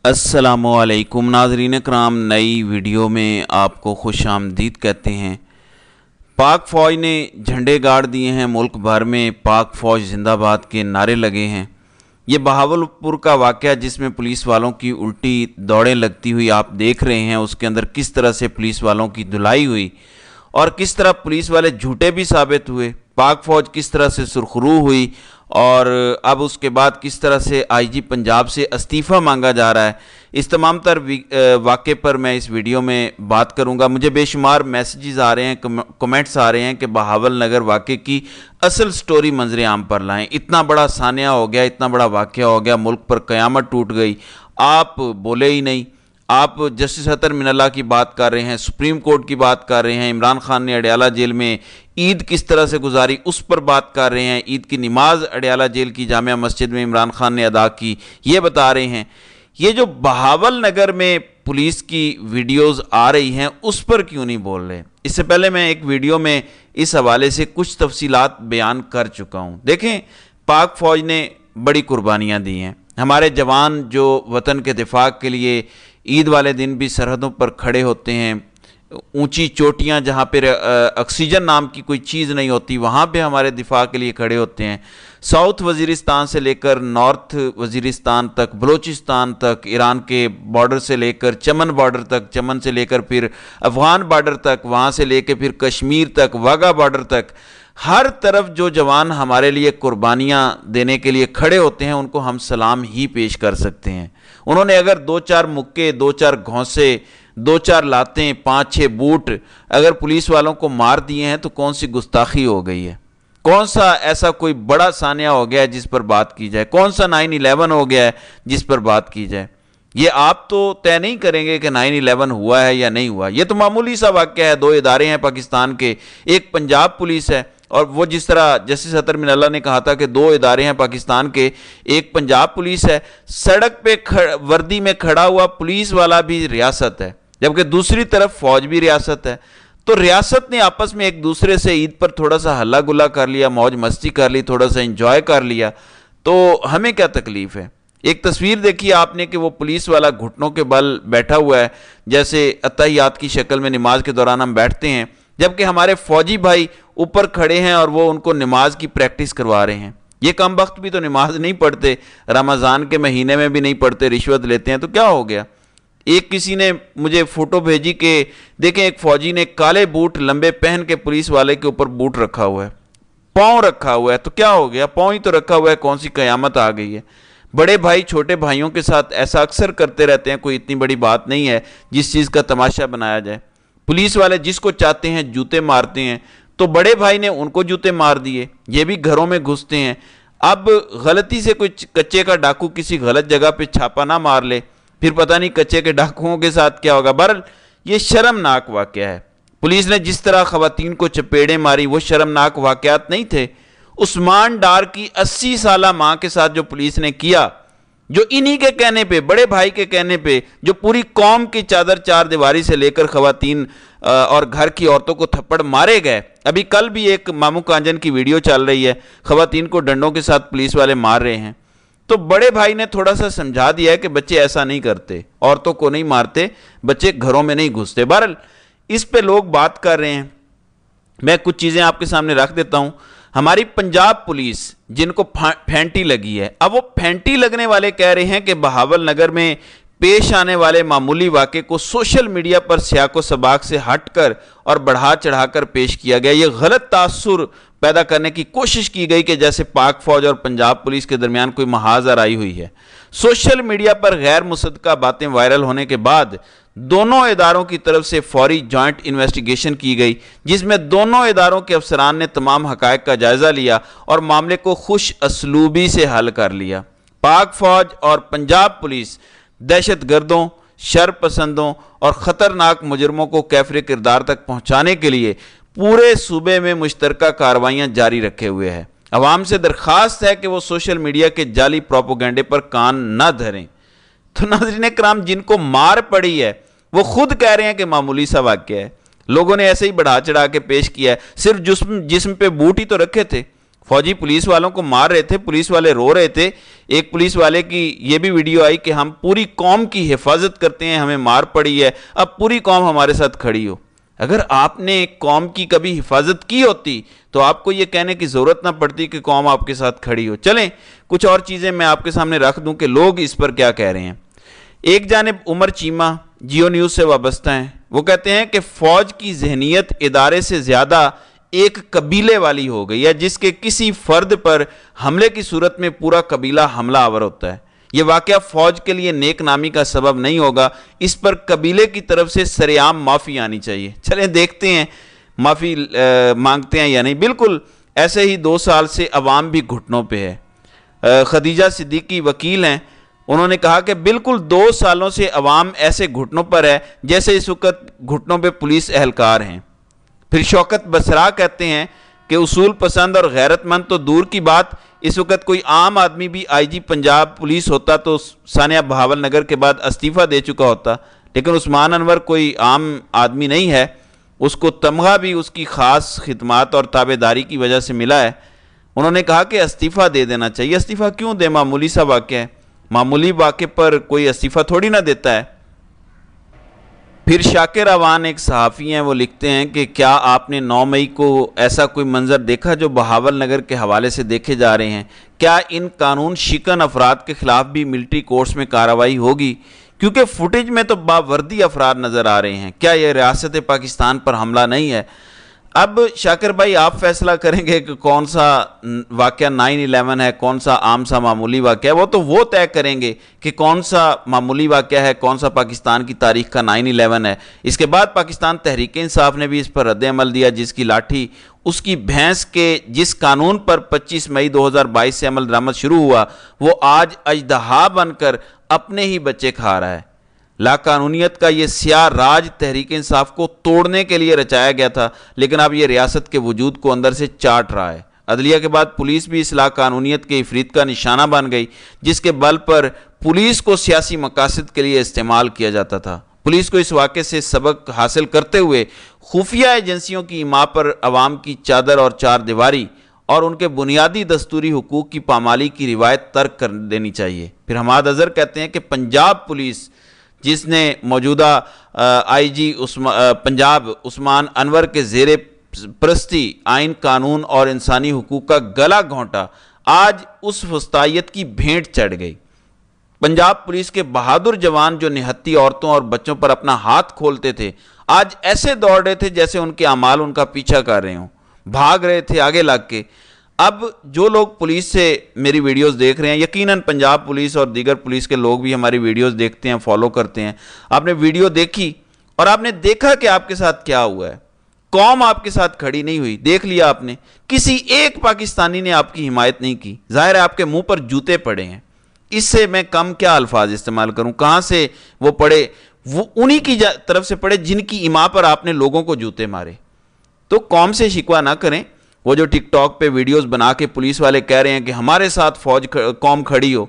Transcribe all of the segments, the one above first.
अस्सलामुअलैकुम नाज़रीन कराम, नई वीडियो में आपको खुश आमदीद कहते हैं। पाक फ़ौज ने झंडे गाड़ दिए हैं, मुल्क भर में पाक फ़ौज जिंदाबाद के नारे लगे हैं। ये बहावलपुर का वाक़या जिसमें पुलिस वालों की उल्टी दौड़ें लगती हुई आप देख रहे हैं, उसके अंदर किस तरह से पुलिस वालों की धुलाई हुई और किस तरह पुलिस वाले झूठे भी साबित हुए, पाक फ़ौज किस तरह से सुरखरू हुई और अब उसके बाद किस तरह से आईजी पंजाब से इस्तीफ़ा मांगा जा रहा है। इस तमाम तर वाक़े पर मैं इस वीडियो में बात करूंगा। मुझे बेशुमार मैसेजेस आ रहे हैं, कमेंट्स आ रहे हैं कि बहावल नगर वाक़े की असल स्टोरी मंजर आम पर लाएं। इतना बड़ा सानिया हो गया, इतना बड़ा वाक़या हो गया, मुल्क पर क़यामत टूट गई, आप बोले ही नहीं। आप जस्टिस अतर मिनल्ला की बात कर रहे हैं, सुप्रीम कोर्ट की बात कर रहे हैं, इमरान खान ने अडयाला जेल में ईद किस तरह से गुजारी उस पर बात कर रहे हैं, ईद की नमाज अडयाला जेल की जामिया मस्जिद में इमरान खान ने अदा की ये बता रहे हैं। ये जो बहावल नगर में पुलिस की वीडियोस आ रही हैं उस पर क्यों नहीं बोल रहे? इससे पहले मैं एक वीडियो में इस हवाले से कुछ तफसीलात बयान कर चुका हूँ। देखें, पाक फ़ौज ने बड़ी कुर्बानियाँ दी हैं। हमारे जवान जो वतन के दिफा के लिए ईद वाले दिन भी सरहदों पर खड़े होते हैं, ऊंची चोटियां जहां पर ऑक्सीजन नाम की कोई चीज़ नहीं होती वहां पे हमारे दिफा के लिए खड़े होते हैं। साउथ वज़ीरिस्तान से लेकर नॉर्थ वज़ीरिस्तान तक, बलूचिस्तान तक, ईरान के बॉर्डर से लेकर चमन बॉर्डर तक, चमन से लेकर फिर अफ़गान बॉर्डर तक, वहाँ से लेकर फिर कश्मीर तक, वाघा बॉर्डर तक, हर तरफ जो जवान हमारे लिए कुर्बानियाँ देने के लिए खड़े होते हैं उनको हम सलाम ही पेश कर सकते हैं। उन्होंने अगर 2-4 मुक्के, 2-4 घौंसे, 2-4 लातें, 5-6 बूट अगर पुलिस वालों को मार दिए हैं तो कौन सी गुस्ताखी हो गई है? कौन सा ऐसा कोई बड़ा सानिया हो गया है जिस पर बात की जाए? कौन सा 9/11 हो गया है जिस पर बात की जाए? ये आप तो तय नहीं करेंगे कि 9/11 हुआ है या नहीं हुआ। ये तो मामूली सा वाक़या है। 2 इदारे हैं पाकिस्तान के, एक पंजाब पुलिस है और वो जिस तरह जस्टिस अतर मिनल्ला ने कहा था कि 2 इदारे हैं पाकिस्तान के, एक पंजाब पुलिस है। सड़क पे वर्दी में खड़ा हुआ पुलिस वाला भी रियासत है, जबकि दूसरी तरफ फौज भी रियासत है। तो रियासत ने आपस में एक दूसरे से ईद पर थोड़ा सा हल्ला गुल्ला कर लिया, मौज मस्ती कर ली, थोड़ा सा एंजॉय कर लिया, तो हमें क्या तकलीफ है? एक तस्वीर देखी आपने कि वो पुलिस वाला घुटनों के बल बैठा हुआ है, जैसे अत्तहियात की शक्ल में नमाज के दौरान हम बैठते हैं, जबकि हमारे फौजी भाई ऊपर खड़े हैं और वो उनको नमाज की प्रैक्टिस करवा रहे हैं। ये कम वक्त भी तो नमाज नहीं पढ़ते, रमज़ान के महीने में भी नहीं पढ़ते, रिश्वत लेते हैं, तो क्या हो गया? एक किसी ने मुझे फ़ोटो भेजी कि देखें, एक फ़ौजी ने काले बूट लंबे पहन के पुलिस वाले के ऊपर बूट रखा हुआ है, पाँव रखा हुआ है, तो क्या हो गया? पाँव ही तो रखा हुआ है, कौन सी क़यामत आ गई है? बड़े भाई छोटे भाइयों के साथ ऐसा अक्सर करते रहते हैं, कोई इतनी बड़ी बात नहीं है जिस चीज़ का तमाशा बनाया जाए। पुलिस वाले जिसको चाहते हैं जूते मारते हैं, तो बड़े भाई ने उनको जूते मार दिए, ये भी घरों में घुसते हैं। अब गलती से कोई कच्चे का डाकू किसी गलत जगह पे छापा ना मार ले, फिर पता नहीं कच्चे के डाकुओं के साथ क्या होगा। बहरहाल ये शर्मनाक वाक़या है। पुलिस ने जिस तरह ख़वातीन को चपेड़े मारी वो शर्मनाक वाक़यात नहीं थे। उस्मान डार की 80 साला माँ के साथ जो पुलिस ने किया, जो इन्हीं के कहने पे, बड़े भाई के कहने पे, जो पूरी कौम की चादर चार दीवारी से लेकर ख़वातीन और घर की औरतों को थप्पड़ मारे गए। अभी कल भी एक मामू कांजन की वीडियो चल रही है, ख़वातीन को डंडों के साथ पुलिस वाले मार रहे हैं। तो बड़े भाई ने थोड़ा सा समझा दिया है कि बच्चे ऐसा नहीं करते, औरतों को नहीं मारते, बच्चे घरों में नहीं घुसते। बहरहाल इस पे लोग बात कर रहे हैं, मैं कुछ चीज़ें आपके सामने रख देता हूँ। हमारी पंजाब पुलिस जिनको फैंटी लगी है, अब वो फैंटी लगने वाले कह रहे हैं कि बहावल नगर में पेश आने वाले मामूली वाक़े को सोशल मीडिया पर सियाको सबाक से हटकर और बढ़ा चढ़ाकर पेश किया गया। ये गलत तासुर पैदा करने की कोशिश की गई कि जैसे पाक फ़ौज और पंजाब पुलिस के दरमियान कोई महाजर आई हुई है। सोशल मीडिया पर गैर मुसद्दक़ा बातें वायरल होने के बाद दोनों इदारों की तरफ से फौरी जॉइंट इन्वेस्टिगेशन की गई, जिसमें दोनों इदारों के अफसरान ने तमाम हक़ाइक़ का जायज़ा लिया और मामले को खुश असलूबी से हल कर लिया। पाक फ़ौज और पंजाब पुलिस दहशत गर्दों, शर पसंदों और ख़तरनाक मुजरमों को कैफरे किरदार तक पहुँचाने के लिए पूरे सूबे में मुश्तरका कार्रवाइयाँ जारी रखे हुए है। अवाम से दरख्वास्त है कि वो सोशल मीडिया के जाली प्रोपोगंडे पर कान न धरें। तो नाज़रीन कराम, जिनको मार पड़ी है वो खुद कह रहे हैं कि मामूली सा वाक़या है, लोगों ने ऐसे ही बढ़ा चढ़ा के पेश किया है। सिर्फ जिस्म पे बूट ही तो रखे थे, फौजी पुलिस वालों को मार रहे थे, पुलिस वाले रो रहे थे। एक पुलिस वाले की ये भी वीडियो आई कि हम पूरी कौम की हिफाजत करते हैं, हमें मार पड़ी है, अब पूरी कौम हमारे साथ खड़ी हो। अगर आपने कौम की कभी हिफाजत की होती तो आपको ये कहने की ज़रूरत ना पड़ती कि कौम आपके साथ खड़ी हो। चलें कुछ और चीज़ें मैं आपके सामने रख दूं कि लोग इस पर क्या कह रहे हैं। एक जानिब उमर चीमा जियो न्यूज़ से वाबस्ता हैं, वो कहते हैं कि फ़ौज की जहनीत इदारे से ज़्यादा एक कबीले वाली हो गई है, जिसके किसी फ़र्द पर हमले की सूरत में पूरा कबीला हमला आवर होता है। ये वाक़या फ़ौज के लिए नेक नामी का सबब नहीं होगा, इस पर कबीले की तरफ से सरेआम माफ़ी आनी चाहिए। चलें देखते हैं माफ़ी मांगते हैं या नहीं। बिल्कुल ऐसे ही 2 साल से अवाम भी घुटनों पे है। खदीजा सिद्दीकी वकील हैं, उन्होंने कहा कि बिल्कुल 2 सालों से अवाम ऐसे घुटनों पर है जैसे इस वक्त घुटनों पे पुलिस एहलकार हैं। फिर शौकत बसरा कहते हैं कि उसूल पसंद और गैरतमंद तो दूर की बात, इस वक्त कोई आम आदमी भी आईजी पंजाब पुलिस होता तो सानिया बहावल नगर के बाद इस्तीफ़ा दे चुका होता, लेकिन उस्मान अनवर कोई आम आदमी नहीं है, उसको तमगा भी उसकी ख़ास खिदमात और ताबेदारी की वजह से मिला है। उन्होंने कहा कि इस्तीफ़ा दे देना चाहिए। इस्तीफ़ा क्यों दे, मामूली सा वाक़या है, मामूली वाक़े पर कोई इस्तीफ़ा थोड़ी ना देता है। फिर शाकिर अवान एक सहाफ़ी हैं, वो लिखते हैं कि क्या आपने 9 मई को ऐसा कोई मंज़र देखा जो बहावल नगर के हवाले से देखे जा रहे हैं? क्या इन कानून शिकन अफराद के ख़िलाफ़ भी मिलिट्री कोर्ट्स में कार्रवाई होगी? क्योंकि फुटेज में तो बावर्दी अफराद नज़र आ रहे हैं। क्या यह रियासत पाकिस्तान पर हमला नहीं है? अब शाकिर भाई आप फैसला करेंगे कि कौन सा वाक़या 9/11 है, कौन सा आम सा मामूली वाक़या है। वो तय करेंगे कि कौन सा मामूली वाक़या है, कौन सा पाकिस्तान की तारीख़ का 9/11 है। इसके बाद पाकिस्तान तहरीक इंसाफ ने भी इस पर रद्द अमल दिया, जिसकी लाठी उसकी भैंस के जिस कानून पर 25 मई 2022 से अमल दरामद शुरू हुआ, वो आज अजदहा बनकर अपने ही बच्चे खा रहा है। लाकानूनियत का ये स्याह राज तहरीक इंसाफ को तोड़ने के लिए रचाया गया था, लेकिन अब ये रियासत के वजूद को अंदर से चाट रहा है। अदलिया के बाद पुलिस भी इस लाकानूनियत के इफरीत का निशाना बन गई, जिसके बल पर पुलिस को सियासी मकासद के लिए इस्तेमाल किया जाता था। पुलिस को इस वाक़े से सबक हासिल करते हुए खुफिया एजेंसियों की इमा पर अवाम की चादर और चार दीवारी और उनके बुनियादी दस्तूरी हुकूक की पामाली की रिवायत तर्क कर देनी चाहिए। फिर हमाद अजहर कहते हैं कि पंजाब पुलिस, जिसने मौजूदा आईजी पंजाब उस्मान अनवर के ज़ेरे प्रस्ती आइन कानून और इंसानी हुकूक का गला घोंटा, आज उस फस्तायत की भेंट चढ़ गई। पंजाब पुलिस के बहादुर जवान जो निहत्ती औरतों और बच्चों पर अपना हाथ खोलते थे, आज ऐसे दौड़ रहे थे जैसे उनके अमाल उनका पीछा कर रहे हों, भाग रहे थे आगे लग के। अब जो लोग पुलिस से मेरी वीडियोस देख रहे हैं, यकीनन पंजाब पुलिस और दीगर पुलिस के लोग भी हमारी वीडियोस देखते हैं, फॉलो करते हैं। आपने वीडियो देखी और आपने देखा कि आपके साथ क्या हुआ है। कौम आपके साथ खड़ी नहीं हुई, देख लिया आपने। किसी एक पाकिस्तानी ने आपकी हिमायत नहीं की। जाहिर है आपके मुंह पर जूते पड़े हैं। इससे मैं कम क्या अल्फाज इस्तेमाल करूं, कहां से वो पड़े? वो उन्हीं की तरफ से पड़े जिनकी इमा पर आपने लोगों को जूते मारे। तो कौम से शिकवा ना करें। वो जो टिकटॉक पे वीडियोस बना के पुलिस वाले कह रहे हैं कि हमारे साथ कौम खड़ी हो,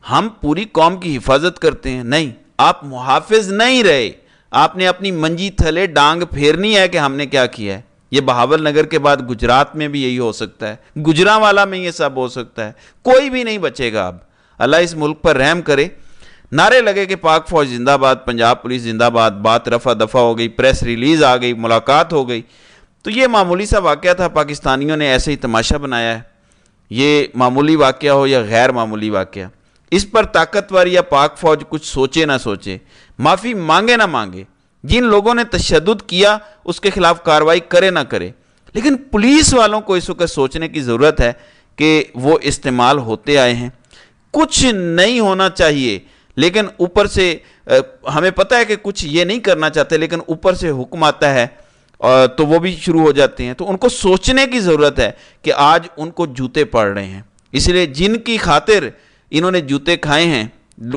हम पूरी कौम की हिफाजत करते हैं। नहीं, आप मुहाफिज नहीं रहे। आपने अपनी मंजी थले डांग फेरनी है कि हमने क्या किया है। ये बहावल नगर के बाद गुजरात में भी यही हो सकता है, गुजरांवाला में ये सब हो सकता है। कोई भी नहीं बचेगा। अब अल्लाह इस मुल्क पर रहम करे। नारे लगे कि पाक फौज जिंदाबाद, पंजाब पुलिस जिंदाबाद, बात रफा दफा हो गई, प्रेस रिलीज आ गई, मुलाकात हो गई। तो ये मामूली सा वाक़या था, पाकिस्तानियों ने ऐसे ही तमाशा बनाया है। ये मामूली वाक़या हो या गैर मामूली वाक़या, इस पर ताकतवर या पाक फौज कुछ सोचे ना सोचे, माफ़ी मांगे ना मांगे, जिन लोगों ने तशद्दुद किया उसके खिलाफ कार्रवाई करे ना करे, लेकिन पुलिस वालों को इस वक्त सोचने की ज़रूरत है कि वो इस्तेमाल होते आए हैं। कुछ नहीं होना चाहिए, लेकिन ऊपर से हमें पता है कि कुछ ये नहीं करना चाहते, लेकिन ऊपर से हुक्म आता है तो वो भी शुरू हो जाते हैं। तो उनको सोचने की ज़रूरत है कि आज उनको जूते पड़ रहे हैं। इसलिए जिनकी खातिर इन्होंने जूते खाए हैं,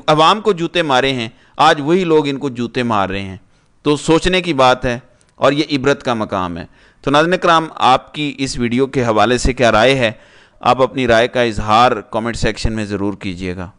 अवाम को जूते मारे हैं, आज वही लोग इनको जूते मार रहे हैं। तो सोचने की बात है और ये इबरत का मकाम है। तो नाज़रीन कराम, आपकी इस वीडियो के हवाले से क्या राय है? आप अपनी राय का इजहार कमेंट सेक्शन में ज़रूर कीजिएगा।